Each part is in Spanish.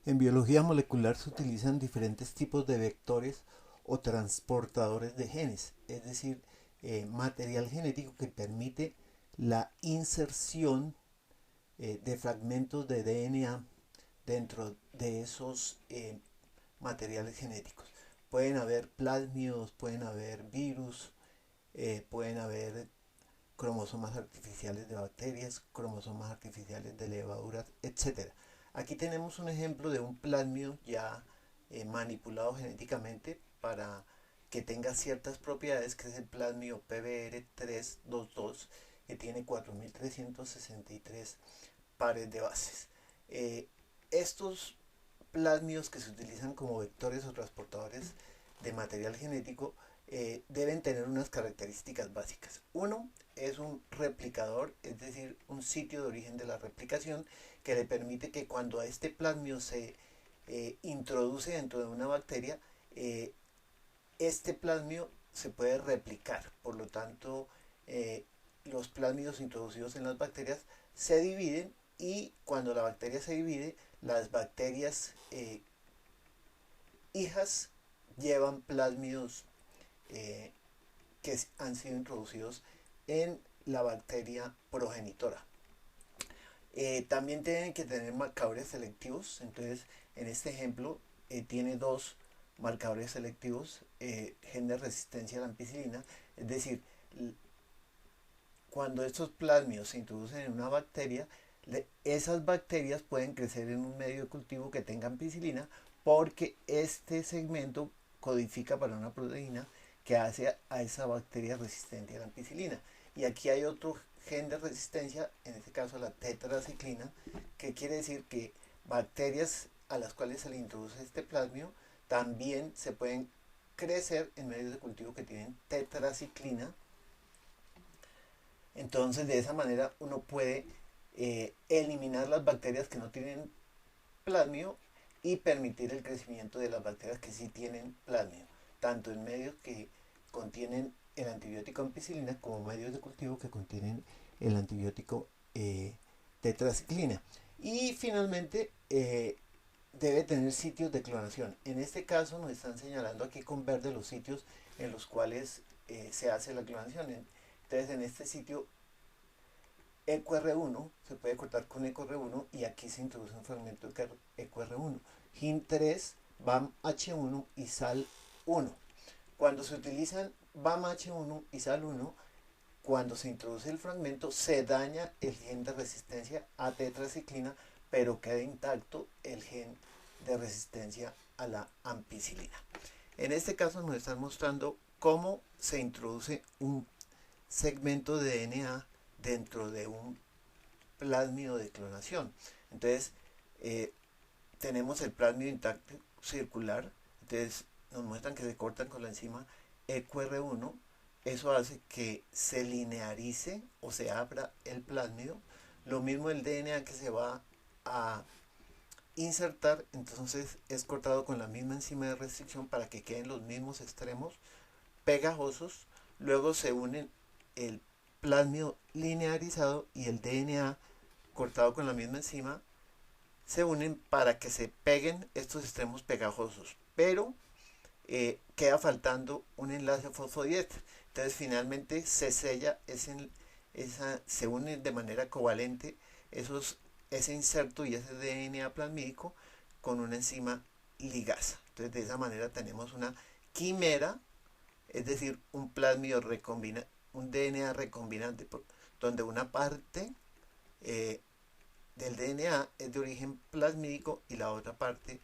En biología molecular se utilizan diferentes tipos de vectores o transportadores de genes, es decir, material genético que permite la inserción de fragmentos de DNA dentro de esos materiales genéticos. Pueden haber plásmidos, pueden haber virus, pueden haber cromosomas artificiales de bacterias, cromosomas artificiales de levaduras, etcétera. Aquí tenemos un ejemplo de un plásmido ya manipulado genéticamente para que tenga ciertas propiedades, que es el plásmido PBR322, que tiene 4363 pares de bases. Estos plásmidos que se utilizan como vectores o transportadores de material genético deben tener unas características básicas. Uno es un replicador, es decir, un sitio de origen de la replicación que le permite que cuando a este plásmido se introduce dentro de una bacteria, este plásmido se puede replicar. Por lo tanto, los plásmidos introducidos en las bacterias se dividen y cuando la bacteria se divide, las bacterias hijas llevan plásmidos que han sido introducidos en la bacteria progenitora. También tienen que tener marcadores selectivos. Entonces, en este ejemplo, tiene dos marcadores selectivos, gen de resistencia a la ampicilina. Es decir, cuando estos plásmidos se introducen en una bacteria, esas bacterias pueden crecer en un medio de cultivo que tenga ampicilina porque este segmento codifica para una proteína que hace a esa bacteria resistente a la ampicilina. Y aquí hay otro gen de resistencia, en este caso la tetraciclina, que quiere decir que bacterias a las cuales se le introduce este plasmio también se pueden crecer en medios de cultivo que tienen tetraciclina. Entonces, de esa manera uno puede eliminar las bacterias que no tienen plasmio y permitir el crecimiento de las bacterias que sí tienen plasmio, tanto en medios que contienen el antibiótico ampicilina como medios de cultivo que contienen el antibiótico tetraciclina. Y finalmente debe tener sitios de clonación. En este caso nos están señalando aquí con verde los sitios en los cuales se hace la clonación. Entonces en este sitio EQR1 se puede cortar con EQR1 y aquí se introduce un fragmento de EQR1. HIN3, BAMH1 y SAL1. Cuando se utilizan BAMH1 y SAL1, cuando se introduce el fragmento se daña el gen de resistencia a tetraciclina, pero queda intacto el gen de resistencia a la ampicilina. En este caso nos están mostrando cómo se introduce un segmento de DNA dentro de un plásmido de clonación. Entonces, tenemos el plásmido intacto circular. Entonces, nos muestran que se cortan con la enzima EQR1. Eso hace que se linearice o se abra el plásmido. Lo mismo el DNA que se va a insertar, entonces es cortado con la misma enzima de restricción para que queden los mismos extremos pegajosos. Luego se unen el plásmido linearizado y el DNA cortado con la misma enzima se unen para que se peguen estos extremos pegajosos, pero queda faltando un enlace fosfodiéster. Entonces finalmente se sella, se unen de manera covalente ese inserto y ese DNA plasmídico con una enzima ligasa. Entonces de esa manera tenemos una quimera, es decir, un plásmido recombinante, un DNA recombinante, donde una parte del DNA es de origen plasmídico y la otra parte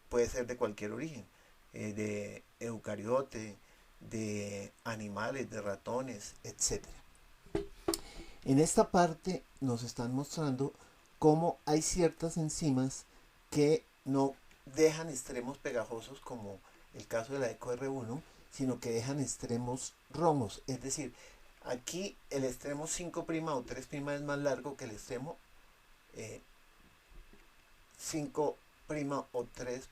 puede ser de cualquier origen, de eucariote, de animales, de ratones, etcétera. En esta parte nos están mostrando cómo hay ciertas enzimas que no dejan extremos pegajosos como el caso de la EcoR1, sino que dejan extremos romos. Es decir, aquí el extremo 5' o 3' es más largo que el extremo 5' o 3'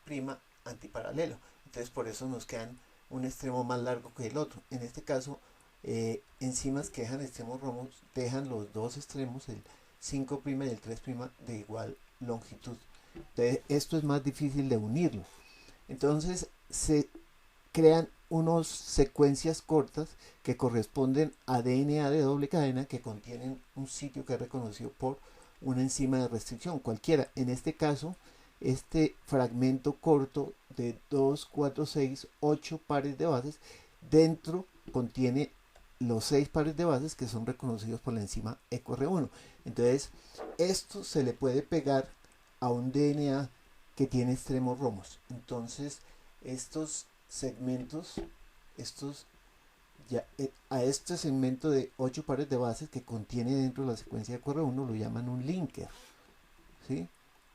antiparalelo. Entonces por eso nos quedan un extremo más largo que el otro. En este caso, enzimas que dejan extremos romos dejan los dos extremos, el 5' y el 3' de igual longitud. Entonces, esto es más difícil de unirlo. Entonces se crean unas secuencias cortas que corresponden a DNA de doble cadena que contienen un sitio que es reconocido por una enzima de restricción cualquiera. En este caso, este fragmento corto de 2, 4, 6, 8 pares de bases, dentro contiene los 6 pares de bases que son reconocidos por la enzima EcoR1. Entonces, esto se le puede pegar a un DNA que tiene extremos romos. Entonces, estos segmentos, a este segmento de 8 pares de bases que contiene dentro de la secuencia de EcoR1 lo llaman un linker, ¿sí?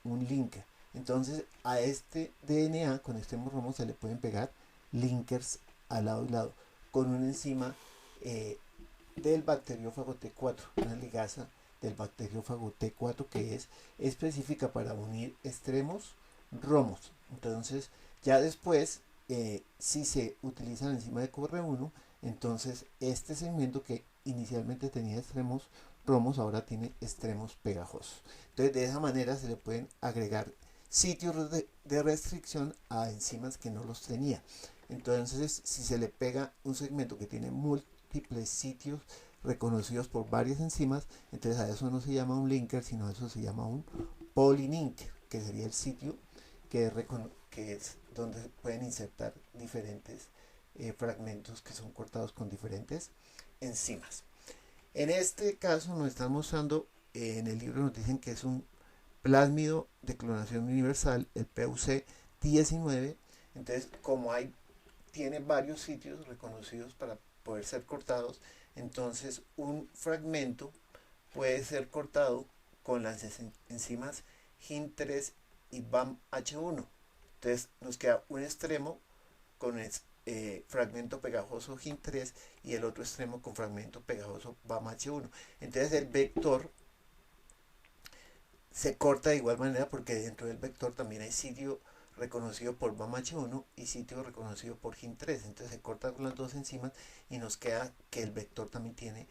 Un linker. Entonces, a este DNA con extremos romos se le pueden pegar linkers al lado y lado con una enzima del bacteriófago T4, una ligasa del bacteriófago T4 que es específica para unir extremos romos. Entonces, ya después, si se utiliza la enzima de EcoR1, entonces este segmento que inicialmente tenía extremos romos ahora tiene extremos pegajosos. Entonces, de esa manera se le pueden agregar sitios de restricción a enzimas que no los tenía. Entonces, si se le pega un segmento que tiene múltiples sitios reconocidos por varias enzimas, entonces a eso no se llama un linker, sino a eso se llama un polylinker, que sería el sitio que es donde pueden insertar diferentes fragmentos que son cortados con diferentes enzimas. En este caso nos están mostrando, en el libro nos dicen que es un plásmido de clonación universal, el PUC19. Entonces, como tiene varios sitios reconocidos para poder ser cortados, entonces un fragmento puede ser cortado con las enzimas HIN3 y BAMH1. Entonces nos queda un extremo con fragmento pegajoso HIN3 y el otro extremo con fragmento pegajoso BAMH1. Entonces el vector se corta de igual manera porque dentro del vector también hay sitio reconocido por BAMH1 y sitio reconocido por HIN3. Entonces se corta con las dos enzimas y nos queda que el vector también tiene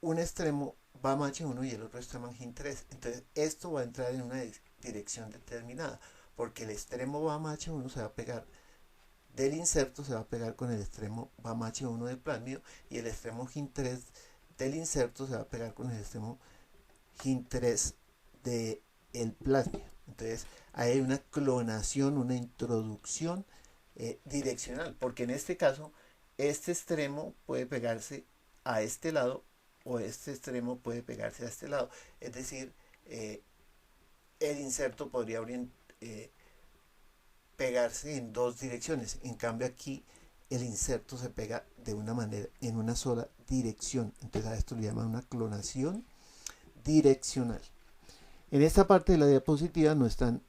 un extremo BAMH1 y el otro extremo HIN3. Entonces esto va a entrar en una dirección determinada porque el extremo BAMH1 se va a pegar del inserto, se va a pegar con el extremo BAMH1 del plásmido y el extremo HIN3 del inserto se va a pegar con el extremo HIN3 del plásmido. Entonces hay una clonación, una introducción direccional, porque en este caso este extremo puede pegarse a este lado o este extremo puede pegarse a este lado. Es decir, el inserto podría pegarse en dos direcciones. En cambio aquí el inserto se pega de una manera, en una sola dirección. Entonces a esto le llaman una clonación direccional. En esta parte de la diapositiva nos están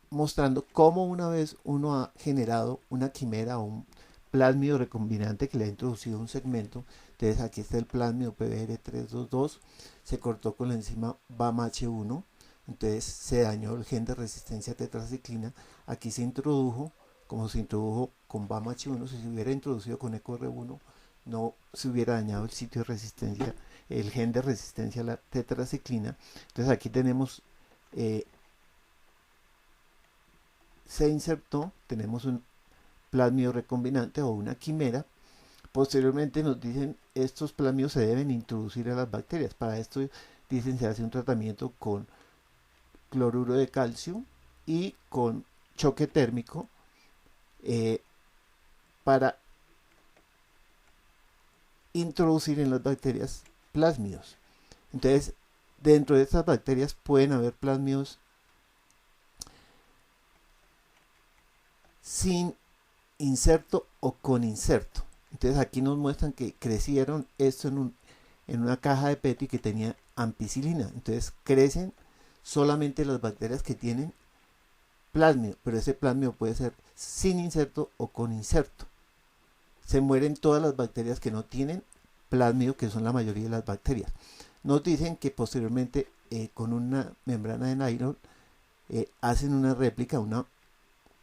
mostrando cómo una vez uno ha generado una quimera o un plásmido recombinante que le ha introducido un segmento. Entonces aquí está el plásmido PBR322, se cortó con la enzima BAMH1, entonces se dañó el gen de resistencia a tetraciclina. Aquí se introdujo, como se introdujo con BAMH1, si se hubiera introducido con EcoR1 no se hubiera dañado el sitio de resistencia, el gen de resistencia a la tetraciclina. Entonces aquí tenemos, se insertó, tenemos un plásmido recombinante o una quimera. Posteriormente nos dicen estos plásmidos se deben introducir a las bacterias. Para esto dicen se hace un tratamiento con cloruro de calcio y con choque térmico para introducir en las bacterias plásmidos. Entonces, dentro de estas bacterias pueden haber plásmidos sin inserto o con inserto. Entonces aquí nos muestran que crecieron esto en una caja de Petri que tenía ampicilina. Entonces crecen solamente las bacterias que tienen plásmido, pero ese plásmido puede ser sin inserto o con inserto. Se mueren todas las bacterias que no tienen plásmido, que son la mayoría de las bacterias. Nos dicen que posteriormente con una membrana de nylon hacen una réplica, una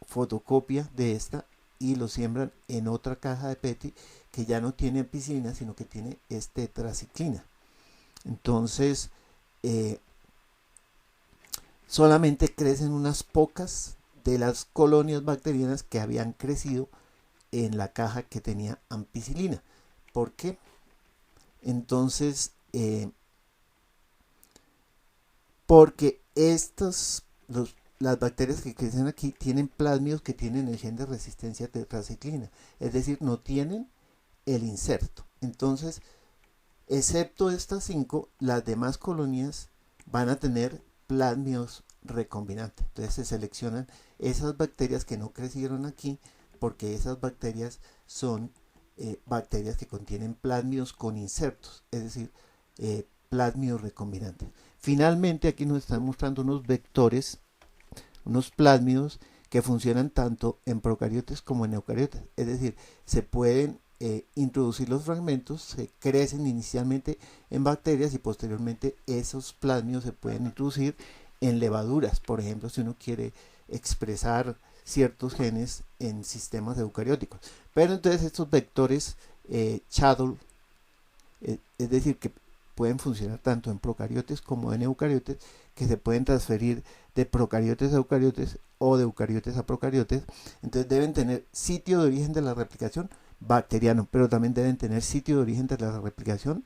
fotocopia de esta y lo siembran en otra caja de Petri que ya no tiene ampicilina sino que tiene tetraciclina. Entonces solamente crecen unas pocas de las colonias bacterianas que habían crecido en la caja que tenía ampicilina. ¿Por qué? Entonces, porque las bacterias que crecen aquí tienen plasmidos que tienen el gen de resistencia a tetraciclina, es decir, no tienen el inserto. Entonces, excepto estas 5, las demás colonias van a tener plasmidos recombinantes. Entonces se seleccionan esas bacterias que no crecieron aquí, porque esas bacterias son bacterias que contienen plasmidos con insertos, es decir, plasmidos recombinantes. Finalmente aquí nos están mostrando unos vectores, unos plasmidos que funcionan tanto en procariotes como en eucariotes, es decir, se pueden introducir los fragmentos, se crecen inicialmente en bacterias y posteriormente esos plasmidos se pueden introducir en levaduras, por ejemplo, si uno quiere expresar ciertos genes en sistemas eucarióticos. Pero entonces estos vectores shuttle, es decir, que pueden funcionar tanto en procariotes como en eucariotes, que se pueden transferir de procariotes a eucariotes o de eucariotes a procariotes. Entonces deben tener sitio de origen de la replicación bacteriano, pero también deben tener sitio de origen de la replicación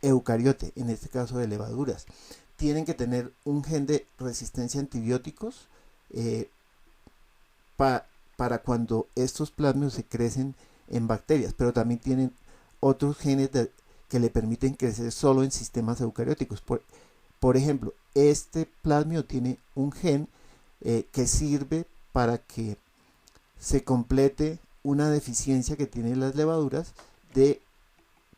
eucariote, en este caso de levaduras. Tienen que tener un gen de resistencia a antibióticos para cuando estos plasmidos se crecen en bacterias, pero también tienen otros genes que le permiten crecer solo en sistemas eucarióticos. Por ejemplo, este plasmido tiene un gen que sirve para que se complete una deficiencia que tienen las levaduras de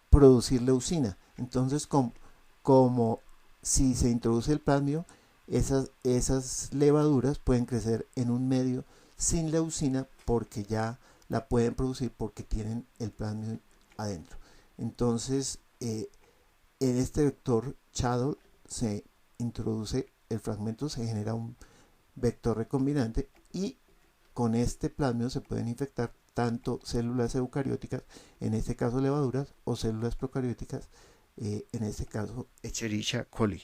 producir leucina. Entonces, como si se introduce el plasmido, esas levaduras pueden crecer en un medio sin leucina porque ya la pueden producir porque tienen el plasmido adentro. Entonces, en este vector shuttle se introduce el fragmento, se genera un vector recombinante y con este plasmido se pueden infectar tanto células eucarióticas, en este caso levaduras, o células procarióticas, en este caso Escherichia coli.